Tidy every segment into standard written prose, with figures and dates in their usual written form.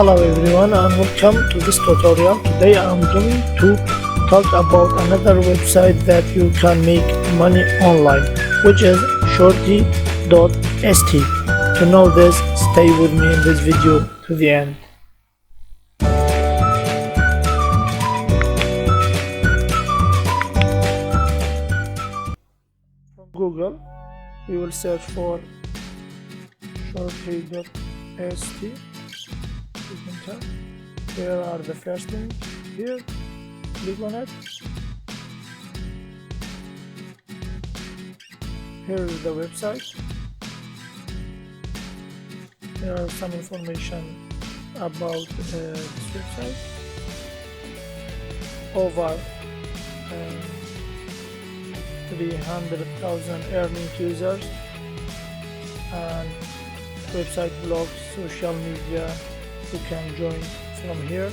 Hello everyone and welcome to this tutorial. Today I'm going to talk about another website that you can make money online, which is shorty.st. To know this, stay with me in this video to the end. From Google, we will search for shorty.st. Here are the first link. Here, click on it. Here is the website. There are some information about this website. Over 300,000 earning users, and website, blogs, social media. You can join from here.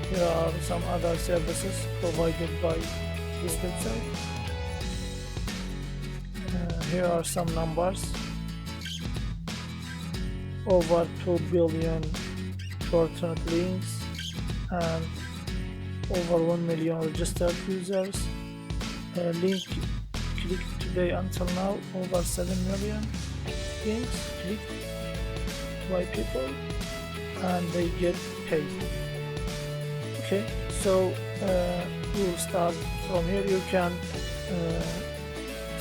Here are some other services provided by this website. Here are some numbers. Over 2 billion shortened links and over 1 million registered users. Link clicked today until now, over 7 million links clicked by people, and they get paid. Okay, so we'll start from here. You can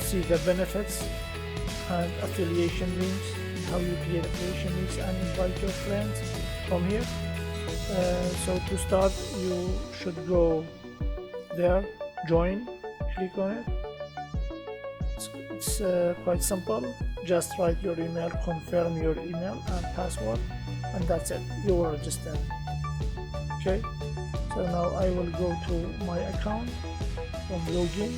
see the benefits and affiliation links, how you create affiliation links and invite your friends from here. So to start, you should go there, join, click on it. It's quite simple. Just write your email, confirm your email and password, and that's it. You will register. Okay, so now I will go to my account from login.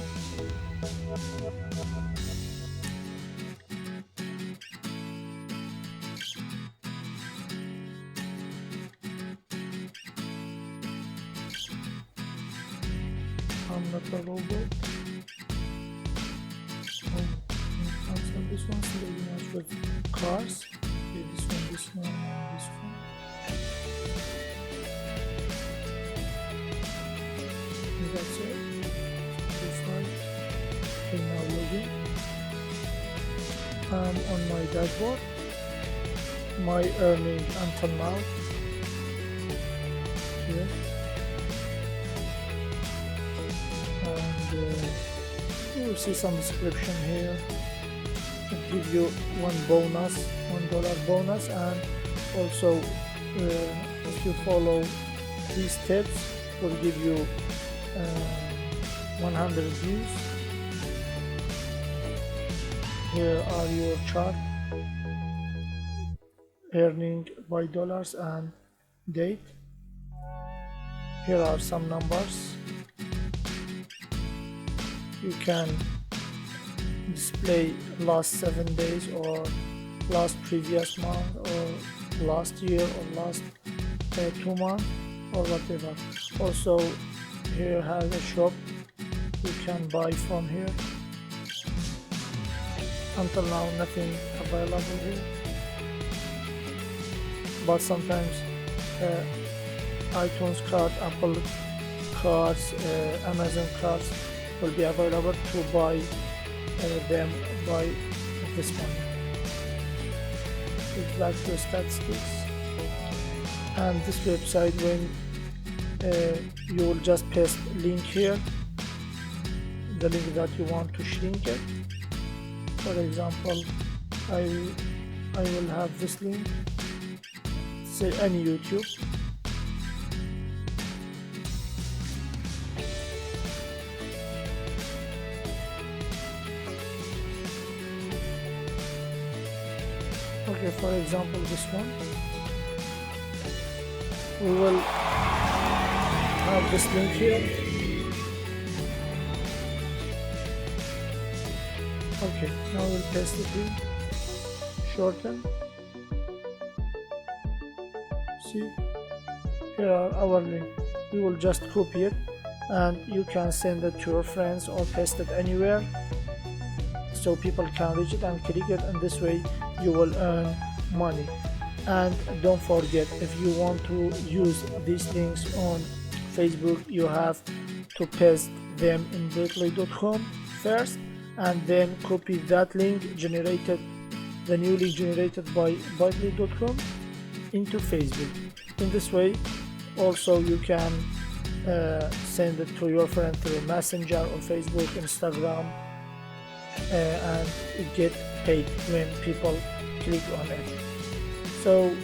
I'm not a robot. This one, so you match with cars. Okay, this one. And that's it. Okay, now login. I'm on my dashboard. My earning until now. Here. And you will see some description here. Give you $1 bonus, and also if you follow these steps, will give you 100 views. Here are your chart, earning by dollars and date. Here are some numbers. You can display last 7 days or last previous month or last year or last 2 months or whatever. Also here has a shop, you can buy from here. Until now nothing available here, but sometimes iTunes card, Apple cards, Amazon cards will be available to buy them by this one. It's like the statistics. And this website, when you will just paste link here, the link that you want to shrink it. For example, I will have this link, say any YouTube. Okay, for example, this one. We will have this link here. Okay, now we'll paste it here. Shorten. See, here are our link. We will just copy it, and you can send it to your friends or paste it anywhere. so people can reach it and click it, and this way you will earn money. And don't forget, if you want to use these links on Facebook, you have to paste them in bitly.com first, and then copy that link the newly generated by bitly.com into Facebook. In this way also you can send it to your friend through Messenger or Facebook, Instagram, and get paid when people click on it. So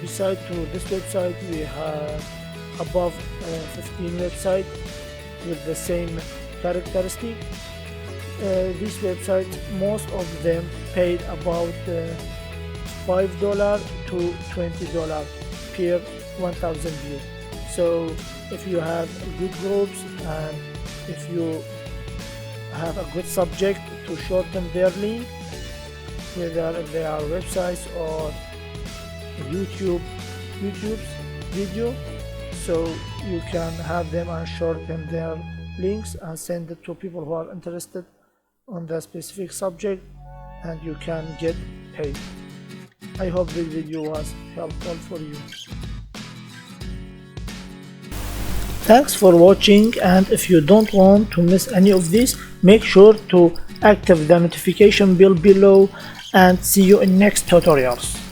beside to this website, we have above 15 websites with the same characteristic. These websites, most of them paid about $5 to $20 per 1,000 views. So if you have good groups and if you have a good subject to shorten their link, whether they are websites or YouTube's video, so you can have them and shorten their links and send it to people who are interested on the specific subject, and you can get paid. I hope this video was helpful for you. Thanks for watching, and if you don't want to miss any of this, make sure to activate the notification bell below, and see you in next tutorials.